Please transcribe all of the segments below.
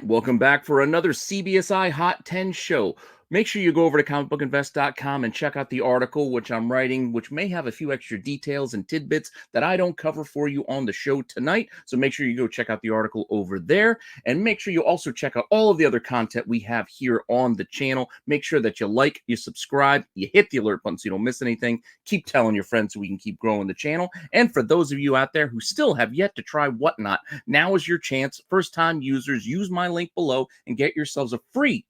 Welcome back for another CBSI Hot 10 show. Make sure you go over to comicbookinvest.com and check out the article which I'm writing, which may have a few extra details and tidbits that I don't cover for you on the show tonight. So make sure you go check out the article over there, and make sure you also check out all of the other content we have here on the channel. Make sure that you like, you subscribe, you hit the alert button so you don't miss anything. Keep telling your friends so we can keep growing the channel. And for those of you out there who still have yet to try Whatnot, now is your chance. First-time users, use my link below and get yourselves a free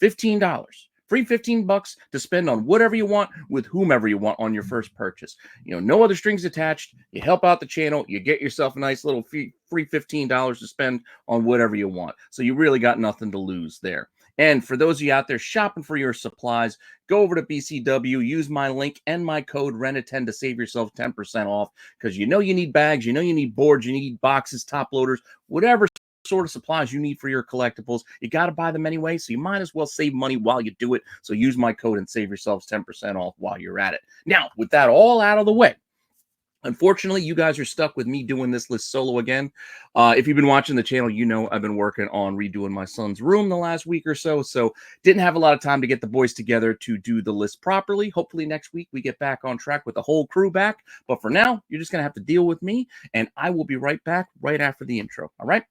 $15. Free $15 to spend on whatever you want with whomever you want on your first purchase. You know, no other strings attached. You help out the channel. You get yourself a nice little free $15 to spend on whatever you want. So you really got nothing to lose there. And for those of you out there shopping for your supplies, go over to BCW, use my link and my code RENA10 to save yourself 10% off, because you know you need bags, you know you need boards, you need boxes, top loaders, whatever sort of supplies you need for your collectibles. You got to buy them anyway, so you might as well save money while you do it. So use my code and save yourselves 10% off while you're at it. Now, with that all out of the way, unfortunately, you guys are stuck with me doing this list solo again. If you've been watching the channel, you know I've been working on redoing my son's room the last week or so, didn't have a lot of time to get the boys together to do the list properly. Hopefully next week we get back on track with the whole crew back. But for now, you're just going to have to deal with me, and I will be right back right after the intro. All right?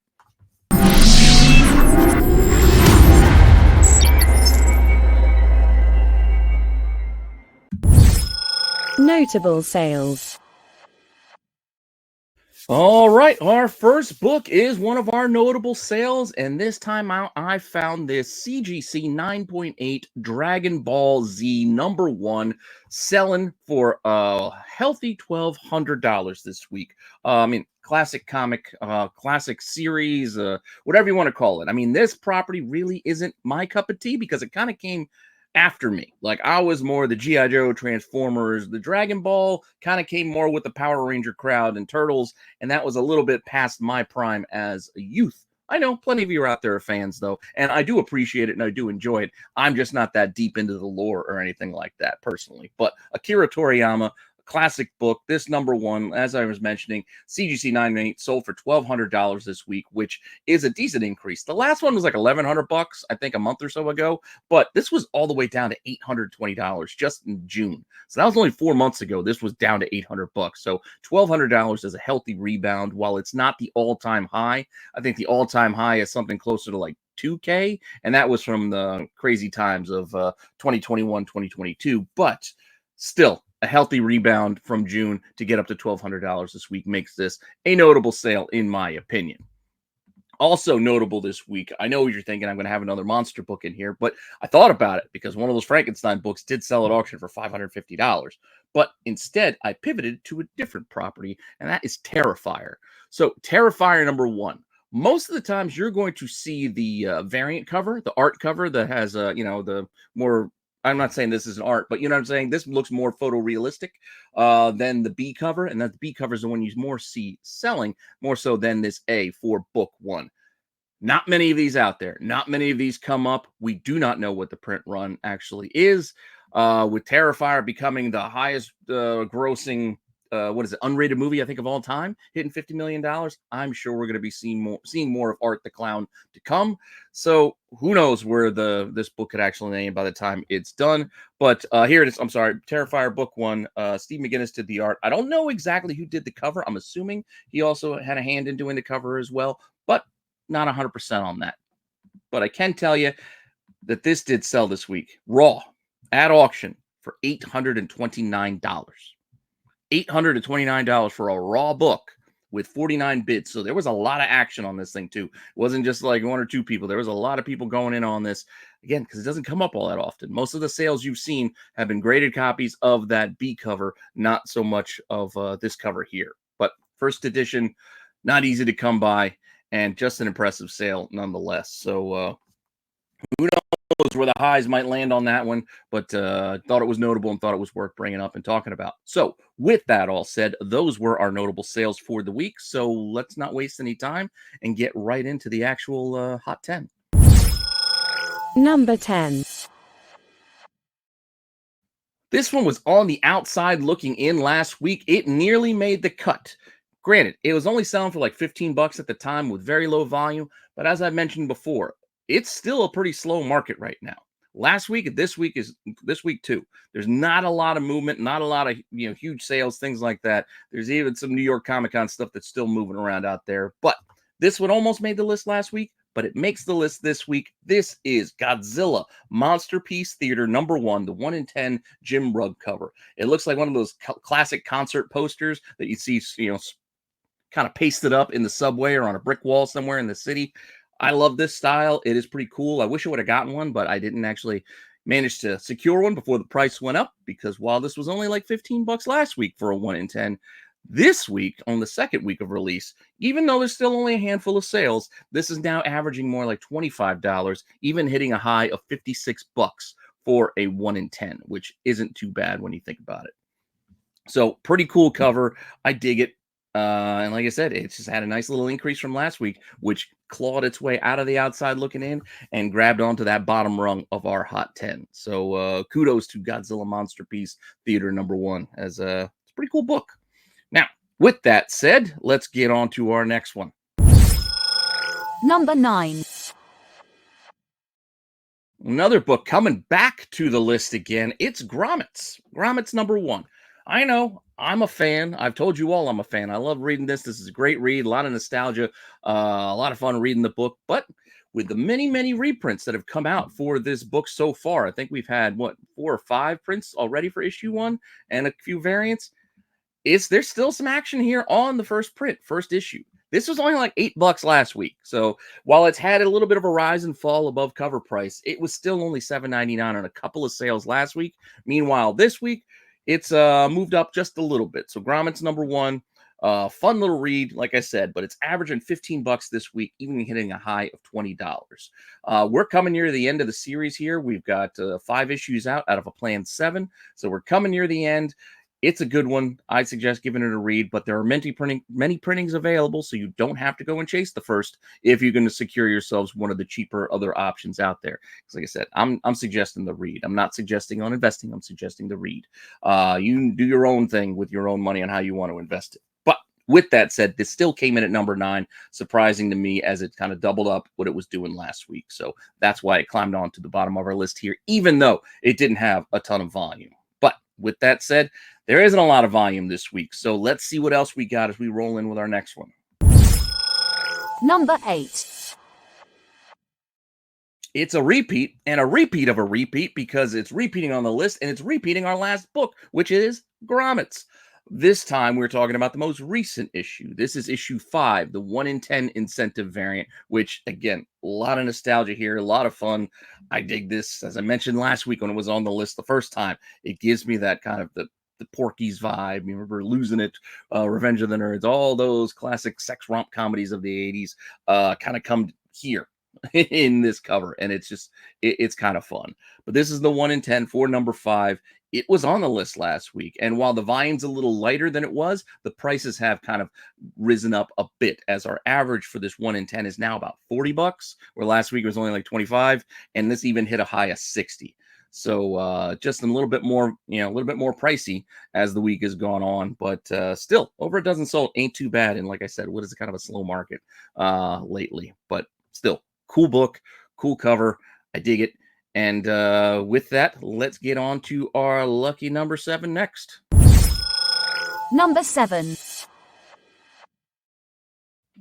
Notable sales. All right, our first book is one of our notable sales, and this time out I found this CGC 9.8 Dragon Ball Z #1 selling for a healthy $1,200 this week. Classic comic, classic series, whatever you want to call it. I mean, this property really isn't my cup of tea because it kind of came after me. Like, I was more the G.I. Joe, Transformers. The Dragon Ball kind of came more with the Power Ranger crowd and Turtles, and that was a little bit past my prime as a youth. I know plenty of you out there are fans, though, and I do appreciate it and I do enjoy it. I'm just not that deep into the lore or anything like that personally. But Akira Toriyama, classic book. This #1, as I was mentioning, CGC 9.8 sold for $1,200 this week, which is a decent increase. The last one was like $1,100, I think, a month or so ago, but this was all the way down to $820 just in June. So that was only 4 months ago. This was down to $800. So $1,200 is a healthy rebound. While it's not the all-time high, I think the all-time high is something closer to like $2K, and that was from the crazy times of 2021, 2022, but still, a healthy rebound from June to get up to $1,200 this week makes this a notable sale, in my opinion. Also notable this week, I know what you're thinking, I'm going to have another monster book in here, but I thought about it because one of those Frankenstein books did sell at auction for $550. But instead, I pivoted to a different property, and that is Terrifier. So Terrifier #1. Most of the times you're going to see the variant cover, the art cover that has, the more... I'm not saying this is an art, but you know what I'm saying? This looks more photorealistic than the B cover, and that the B cover is the one you more see selling, more so than this A for book 1. Not many of these out there. Not many of these come up. We do not know what the print run actually is. With Terrifier becoming the highest grossing unrated movie, I think, of all time, hitting $50 million. I'm sure we're going to be seeing more of Art the Clown to come. So who knows where this book could actually name by the time it's done. But here it is. I'm sorry, Terrifier book 1. Steve McGinnis did the art. I don't know exactly who did the cover. I'm assuming he also had a hand in doing the cover as well, but not 100% on that. But I can tell you that this did sell this week, raw, at auction, for $829. $829 for a raw book with 49 bids. So there was a lot of action on this thing too. It wasn't just like one or two people. There was a lot of people going in on this, again, because it doesn't come up all that often. Most of the sales you've seen have been graded copies of that B cover, not so much of this cover here. But first edition, not easy to come by, and just an impressive sale nonetheless. So who knows where the highs might land on that one, but thought it was notable and thought it was worth bringing up and talking about. So with that all said, those were our notable sales for the week. So let's not waste any time and get right into the actual Hot 10. Number 10. This one was on the outside looking in last week. It nearly made the cut. Granted, it was only selling for like 15 bucks at the time with very low volume, but as I mentioned before, it's still a pretty slow market right now. Last week, this week too. There's not a lot of movement, not a lot of huge sales, things like that. There's even some New York Comic Con stuff that's still moving around out there. But this one almost made the list last week, but it makes the list this week. This is Godzilla Monsterpiece Theater #1, the 1 in 10 Jim Rugg cover. It looks like one of those classic concert posters that you see, kind of pasted up in the subway or on a brick wall somewhere in the city. I love this style. It is pretty cool. I wish I would have gotten one, but I didn't actually manage to secure one before the price went up, because while this was only like 15 bucks last week for a 1 in 10, this week, on the second week of release, even though there's still only a handful of sales, this is now averaging more like $25, even hitting a high of 56 bucks for a 1 in 10, which isn't too bad when you think about it. So pretty cool cover. I dig it. And like I said, it's just had a nice little increase from last week, which clawed its way out of the outside looking in and grabbed onto that bottom rung of our Hot 10. So kudos to Godzilla Monsterpiece Theater #1, as it's a pretty cool book. Now, with that said, let's get on to our next one. Number 9. Another book coming back to the list again. It's Grommets. Grommets #1. I know, I'm a fan. I've told you all I'm a fan. I love reading this. This is a great read, a lot of nostalgia, a lot of fun reading the book. But with the many, many reprints that have come out for this book so far, I think we've had, 4 or 5 prints already for issue 1 and a few variants. There's still some action here on the first print, first issue. This was only like 8 bucks last week. So while it's had a little bit of a rise and fall above cover price, it was still only $7.99 on a couple of sales last week. Meanwhile, this week, it's moved up just a little bit. So Grommets #1, fun little read, like I said, but it's averaging 15 bucks this week, even hitting a high of $20. We're coming near the end of the series here. We've got 5 issues out of a planned 7. So we're coming near the end. It's a good one. I'd suggest giving it a read, but there are many printings available, so you don't have to go and chase the first if you're going to secure yourselves one of the cheaper other options out there. Because like I said, I'm suggesting the read. I'm not suggesting on investing. I'm suggesting the read. You do your own thing with your own money on how you want to invest it. But with that said, this still came in at number 9, surprising to me, as it kind of doubled up what it was doing last week. So that's why it climbed on to the bottom of our list here, even though it didn't have a ton of volume. But with that said, there isn't a lot of volume this week, so let's see what else we got as we roll in with our next one. Number 8. It's a repeat, and a repeat of a repeat, because it's repeating on the list, and it's repeating our last book, which is Grommets. This time, we're talking about the most recent issue. This is issue 5, the 1 in 10 incentive variant, which, again, a lot of nostalgia here, a lot of fun. I dig this. As I mentioned last week when it was on the list the first time, it gives me that kind of the Porky's vibe. You remember Losing It, Revenge of the Nerds, all those classic sex romp comedies of the 80s kind of come here in this cover, and it's kind of fun. But this is the 1 in 10 for number 5. It was on the list last week, and while the volume's a little lighter than it was, the prices have kind of risen up a bit, as our average for this 1 in 10 is now about 40 bucks, where last week it was only like 25, and this even hit a high of 60. So just a little bit more, a little bit more pricey as the week has gone on, but still over a dozen sold ain't too bad. And like I said, what is kind of a slow market lately, but still cool book, cool cover. I dig it. And with that, let's get on to our lucky number 7 next. Number 7.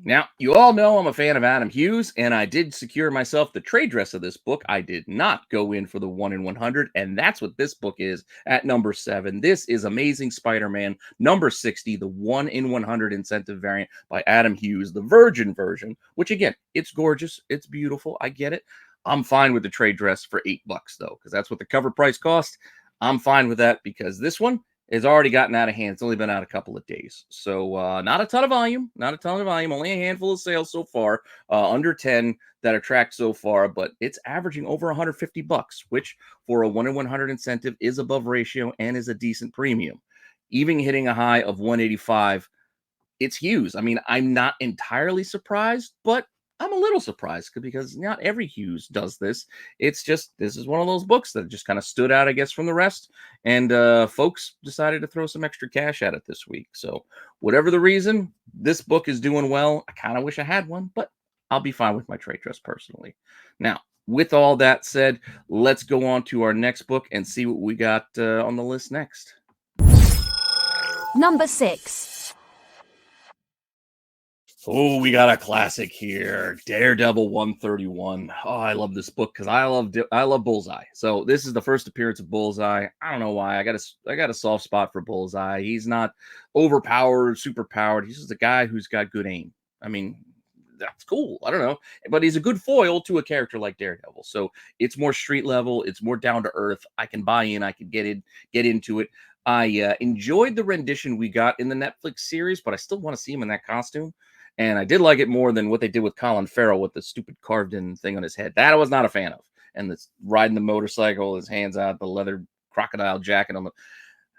Now, you all know I'm a fan of Adam Hughes, and I did secure myself the trade dress of this book. I did not go in for the 1 in 100, and that's what this book is at number 7. This is Amazing Spider-Man number 60, the 1 in 100 incentive variant by Adam Hughes, the Virgin version, which again, it's gorgeous, it's beautiful, I get it. I'm fine with the trade dress for 8 bucks though, because that's what the cover price cost. I'm fine with that because this one has already gotten out of hand. It's only been out a couple of days. So not a ton of volume, only a handful of sales so far, under 10 that are tracked so far, but it's averaging over 150 bucks, which for a 1 in 100 incentive is above ratio and is a decent premium. Even hitting a high of 185, it's Hughes. I mean, I'm not entirely surprised, but I'm a little surprised because not every Hughes does this. It's just this is one of those books that just kind of stood out, I guess, from the rest. And folks decided to throw some extra cash at it this week. So whatever the reason, this book is doing well. I kind of wish I had one, but I'll be fine with my trade dress personally. Now, with all that said, let's go on to our next book and see what we got on the list next. Number 6. Oh, we got a classic here, Daredevil 131. Oh, I love this book because I love Bullseye. So this is the first appearance of Bullseye. I don't know why. I got a soft spot for Bullseye. He's not overpowered, superpowered. He's just a guy who's got good aim. I mean, that's cool. I don't know, but he's a good foil to a character like Daredevil. So it's more street level. It's more down to earth. I can buy in. I can get into it. I enjoyed the rendition we got in the Netflix series, but I still want to see him in that costume. And I did like it more than what they did with Colin Farrell with the stupid carved-in thing on his head. That I was not a fan of. And this riding the motorcycle, his hands out, the leather crocodile jacket on the...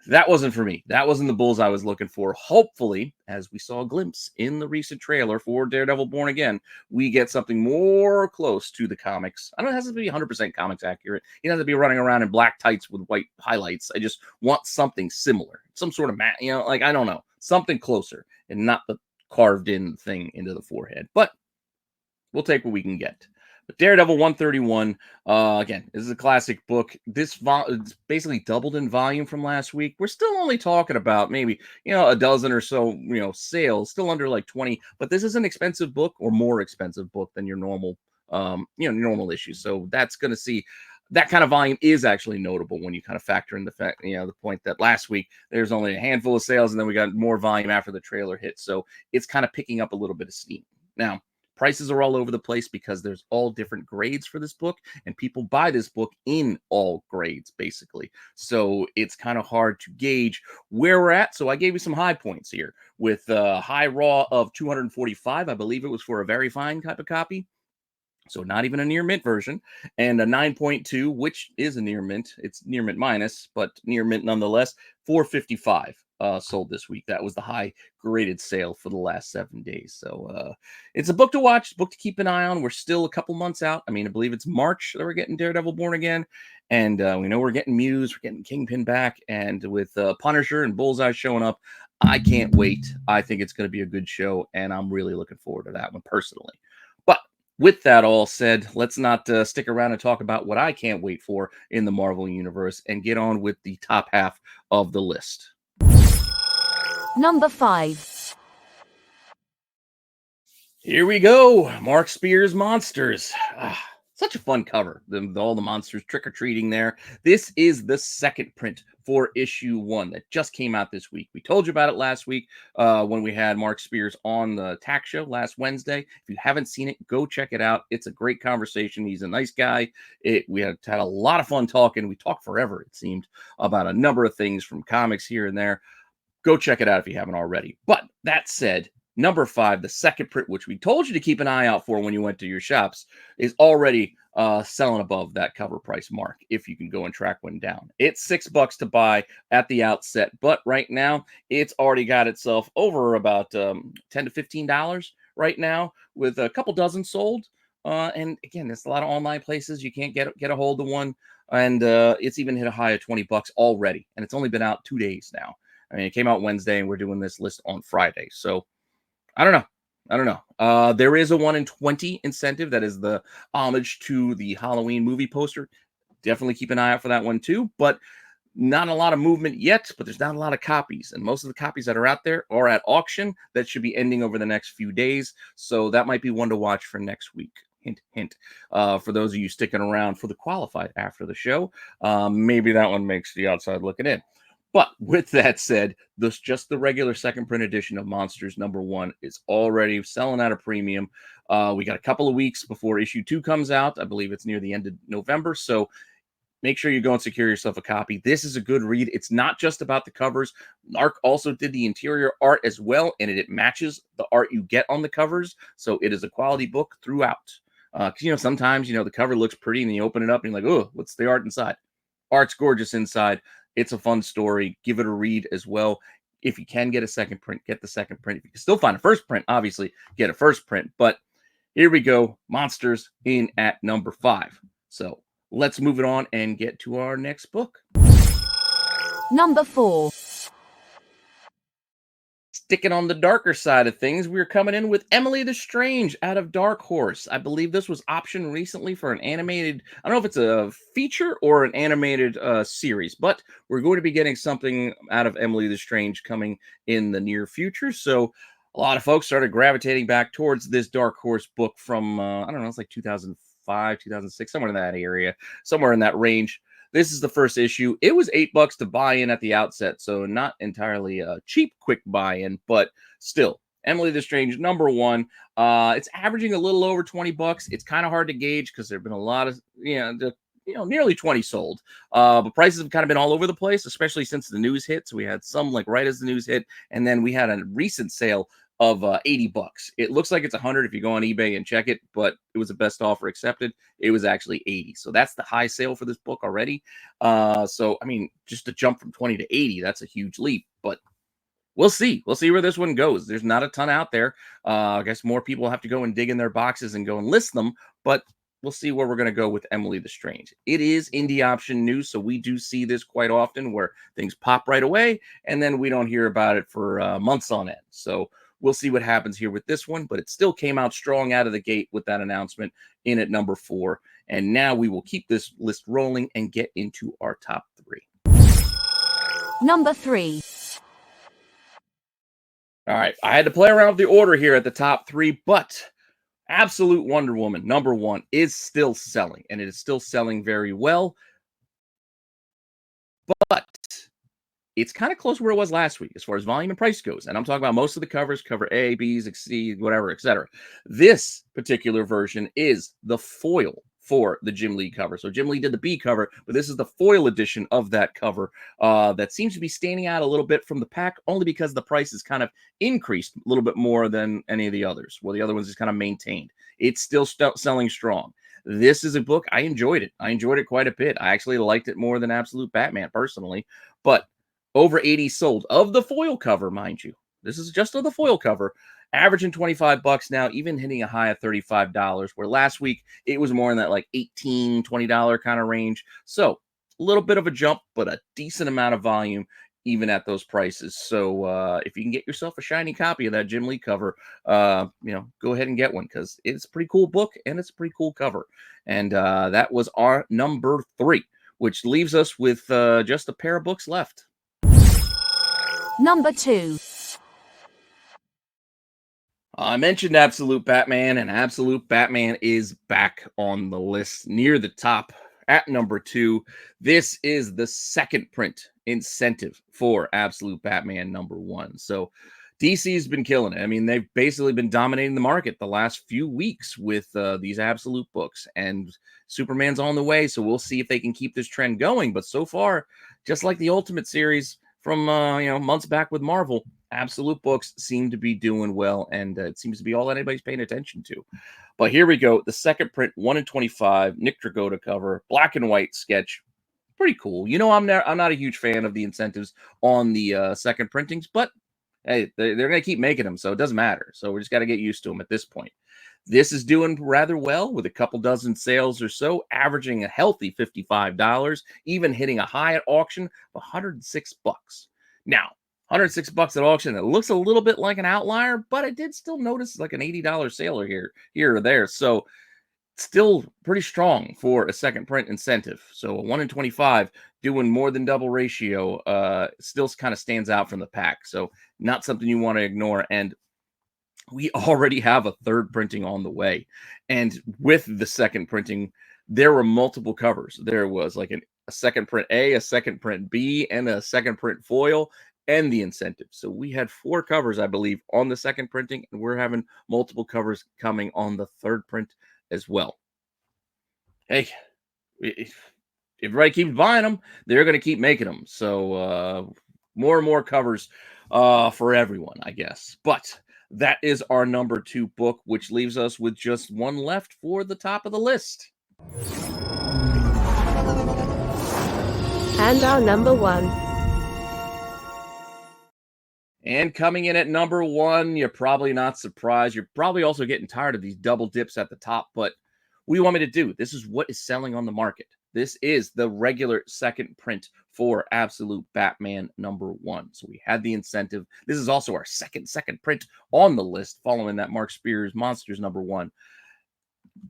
That wasn't for me. That wasn't the Bullseye I was looking for. Hopefully, as we saw a glimpse in the recent trailer for Daredevil Born Again, we get something more close to the comics. I don't know, it has to be 100% comics accurate. He doesn't have to be running around in black tights with white highlights. I just want something similar. Some sort of, like, I don't know. Something closer and not the carved-in thing into the forehead. But we'll take what we can get. But Daredevil 131, again, this is a classic book. It's basically doubled in volume from last week. We're still only talking about maybe, a dozen or so, sales, still under like 20. But this is an expensive book or more expensive book than your normal, normal issue. So that's going to see that kind of volume is actually notable when you kind of factor in the fact, the point that last week there's only a handful of sales and then we got more volume after the trailer hit. So it's kind of picking up a little bit of steam. Now, prices are all over the place because there's all different grades for this book, and people buy this book in all grades, basically. So it's kind of hard to gauge where we're at. So I gave you some high points here with high raw of 245. I believe it was for a very fine type of copy. So not even a near mint version, and a 9.2, which is a near mint. It's near mint minus, but near mint nonetheless. 455 sold this week. That was the high graded sale for the last 7 days. So it's a book to watch, book to keep an eye on. We're still a couple months out. I mean, I believe it's March that we're getting Daredevil Born Again, and we know we're getting Muse, we're getting Kingpin back, and with Punisher and Bullseye showing up, I can't wait. I think it's going to be a good show, and I'm really looking forward to that one personally. But with that all said, let's not stick around and talk about what I can't wait for in the Marvel Universe and get on with the top half of the list. Number 5. Here we go. Mark Spears Monsters. Such a fun cover. All the monsters trick-or-treating there. This is the second print for issue 1 that just came out this week. We told you about it last week when we had Mark Spears on the TAC show last Wednesday. If you haven't seen it, go check it out. It's a great conversation. He's a nice guy. We had a lot of fun talking. We talked forever, it seemed, about a number of things from comics here and there. Go check it out if you haven't already. But that said, number 5, the second print, which we told you to keep an eye out for when you went to your shops, is already selling above that cover price mark if you can go and track one down. It's $6 to buy at the outset, but right now it's already got itself over about $10 to $15 right now with a couple dozen sold. And again, there's a lot of online places you can't get a hold of one, and it's even hit a high of $20 already, and it's only been out 2 days now. I mean, it came out Wednesday, and we're doing this list on Friday. So I don't know. There is a 1 in 20 incentive. That is the homage to the Halloween movie poster. Definitely keep an eye out for that one too. But not a lot of movement yet, but there's not a lot of copies. And most of the copies that are out there are at auction. That should be ending over the next few days. So that might be one to watch for next week. Hint, hint. For those of you sticking around for the qualified after the show, maybe that one makes the outside looking in. But with that said, just the regular second print edition of Monsters #1 is already selling at a premium. We got a couple of weeks before issue 2 comes out. I believe it's near the end of November. So make sure you go and secure yourself a copy. This is a good read. It's not just about the covers. Mark also did the interior art as well, and it matches the art you get on the covers. So it is a quality book throughout. Because, sometimes, the cover looks pretty and you open it up and you're like, oh, what's the art inside? Art's gorgeous inside. It's a fun story. Give it a read as well. If you can get a second print, get the second print. If you can still find a first print, obviously get a first print. But Here we go. Monsters in at number 5. So let's move it on and get to our next book. Number 4. Sticking on the darker side of things, we're coming in with Emily the Strange out of Dark Horse. I believe this was optioned recently for an animated, I don't know if it's a feature or an animated series, but we're going to be getting something out of Emily the Strange coming in the near future. So a lot of folks started gravitating back towards this Dark Horse book from, I don't know, it's like 2005, 2006, somewhere in that area, somewhere in that range. This is the first issue. It was $8 to buy in at the outset, so not entirely a cheap, quick buy-in, but still, Emily the Strange, number 1. It's averaging a little over $20. It's kind of hard to gauge because there have been a lot of, nearly 20 sold. But prices have kind of been all over the place, especially since the news hit. So we had some like right as the news hit, and then we had a recent sale of $80. It looks like it's 100 if you go on eBay and check it, but it was a best offer accepted. It was actually 80. So that's the high sale for this book already. So I mean, just to jump from 20 to 80, that's a huge leap, but we'll see. We'll see where this one goes. There's not a ton out there. I guess more people have to go and dig in their boxes and go and list them, but we'll see where we're going to go with Emily the Strange. It is indie option news, so we do see this quite often where things pop right away, and then we don't hear about it for months on end. So we'll see what happens here with this one, but it still came out strong out of the gate with that announcement in at number 4. And now we will keep this list rolling and get into our top 3. Number 3. All right, I had to play around with the order here at the top 3, but Absolute Wonder Woman, number 1, is still selling, and it is still selling very well. But it's kind of close where it was last week as far as volume and price goes. And I'm talking about most of the covers, cover A, B's, C, whatever, etc. This particular version is the foil for the Jim Lee cover. So Jim Lee did the B cover, but this is the foil edition of that cover that seems to be standing out a little bit from the pack, only because the price is kind of increased a little bit more than any of the others. Well, the other ones is kind of maintained. It's still selling strong. This is a book. I enjoyed it. I enjoyed it quite a bit. I actually liked it more than Absolute Batman personally, but over 80 sold of the foil cover, mind you. This is just of the foil cover, averaging $25 now, even hitting a high of $35, where last week it was more in that like $18, $20 kind of range. So a little bit of a jump, but a decent amount of volume even at those prices. So if you can get yourself a shiny copy of that Jim Lee cover, go ahead and get one, because it's a pretty cool book and it's a pretty cool cover. And that was our number 3, which leaves us with just a pair of books left. Number 2. I mentioned Absolute Batman, and Absolute Batman is back on the list near the top at number 2. This is the second print incentive for Absolute Batman number 1. So DC's been killing it. I mean, they've basically been dominating the market the last few weeks with these Absolute books, and Superman's on the way. So we'll see if they can keep this trend going. But so far, just like the Ultimate series from months back with Marvel, Absolute books seem to be doing well, and it seems to be all anybody's paying attention to. But here we go. The second print, 1 in 25, Nick Dragotta cover, black and white sketch. Pretty cool. I'm not a huge fan of the incentives on the second printings, but hey, they're going to keep making them, so it doesn't matter. So we just got to get used to them at this point. This is doing rather well with a couple dozen sales or so, averaging a healthy $55, even hitting a high at auction of $106. Now, $106 at auction, it looks a little bit like an outlier, but I did still notice like an $80 sale here or there. So still pretty strong for a second print incentive. So a 1 in 25 doing more than double ratio still kind of stands out from the pack. So not something you want to ignore. And we already have a third printing on the way. And with the second printing, there were multiple covers. There was like a second print A, a second print B, and a second print foil, and the incentive. So we had 4 covers, I believe, on the second printing, and we're having multiple covers coming on the third print as well. Hey, if everybody keeps buying them, they're going to keep making them. So more and more covers for everyone, I guess. But that is our number 2 book, which leaves us with just one left for the top of the list. And our number 1. And coming in at number 1, you're probably not surprised. You're probably also getting tired of these double dips at the top, but what do you want me to do? This is what is selling on the market. This is the regular second print for Absolute Batman number 1. So we had the incentive. This is also our second print on the list following that Mark Spears Monsters number 1.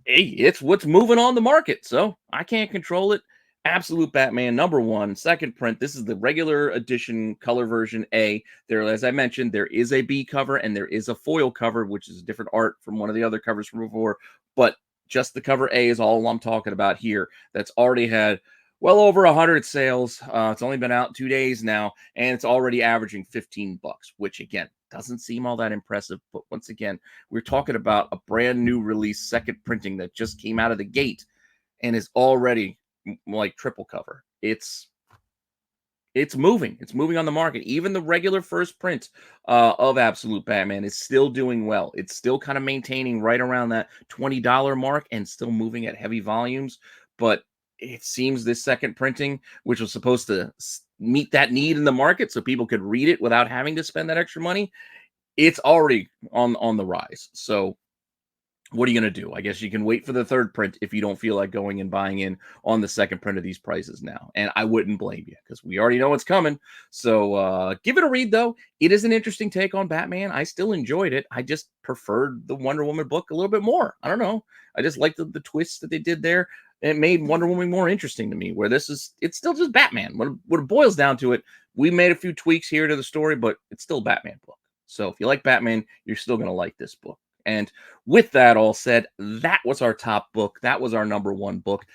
Hey, it's what's moving on the market, so I can't control it. Absolute Batman number 1, second print. This is the regular edition color version A. There, as I mentioned, there is a B cover and there is a foil cover, which is different art from one of the other covers from before. But just the cover A is all I'm talking about here. That's already had well over 100 sales. It's only been out 2 days now, and it's already averaging $15, which again doesn't seem all that impressive. But once again, we're talking about a brand new release, second printing that just came out of the gate and is already like triple cover. It's moving. It's moving on the market. Even the regular first print of Absolute Batman is still doing well. It's still kind of maintaining right around that $20 mark and still moving at heavy volumes. But it seems this second printing, which was supposed to meet that need in the market so people could read it without having to spend that extra money, it's already on the rise. So what are you going to do? I guess you can wait for the third print if you don't feel like going and buying in on the second print of these prices now. And I wouldn't blame you because we already know what's coming. So give it a read, though. It is an interesting take on Batman. I still enjoyed it. I just preferred the Wonder Woman book a little bit more. I don't know. I just liked the twists that they did there. It made Wonder Woman more interesting to me, where it's still just Batman. When it boils down to it, we made a few tweaks here to the story, but it's still a Batman book. So if you like Batman, you're still going to like this book. And with that all said, that was our top book. That was our number 1 book.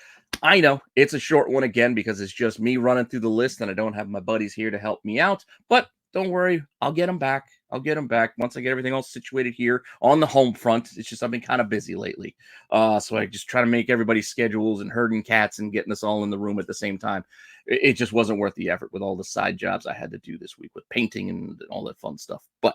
I know it's a short one again because it's just me running through the list and I don't have my buddies here to help me out. But don't worry, I'll get them back. I'll get them back once I get everything else situated here on the home front. It's just I've been kind of busy lately. So I just try to make everybody's schedules and herding cats and getting us all in the room at the same time. It just wasn't worth the effort with all the side jobs I had to do this week with painting and all that fun stuff. But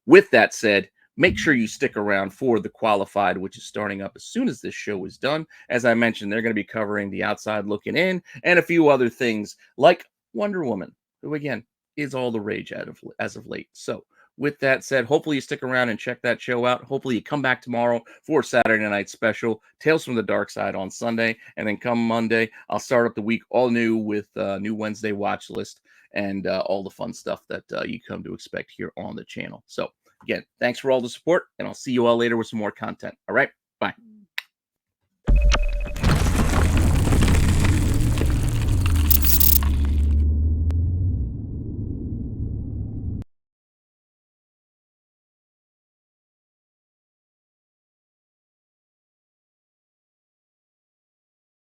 with that said, make sure you stick around for The Qualified, which is starting up as soon as this show is done. As I mentioned, they're going to be covering The Outside Looking In and a few other things like Wonder Woman, who, again, is all the rage as of late. So with that said, hopefully you stick around and check that show out. Hopefully you come back tomorrow for Saturday night special, Tales from the Dark Side on Sunday. And then come Monday, I'll start up the week all new with new Wednesday watch list and all the fun stuff that you come to expect here on the channel. So again, thanks for all the support, and I'll see you all later with some more content. All right, bye.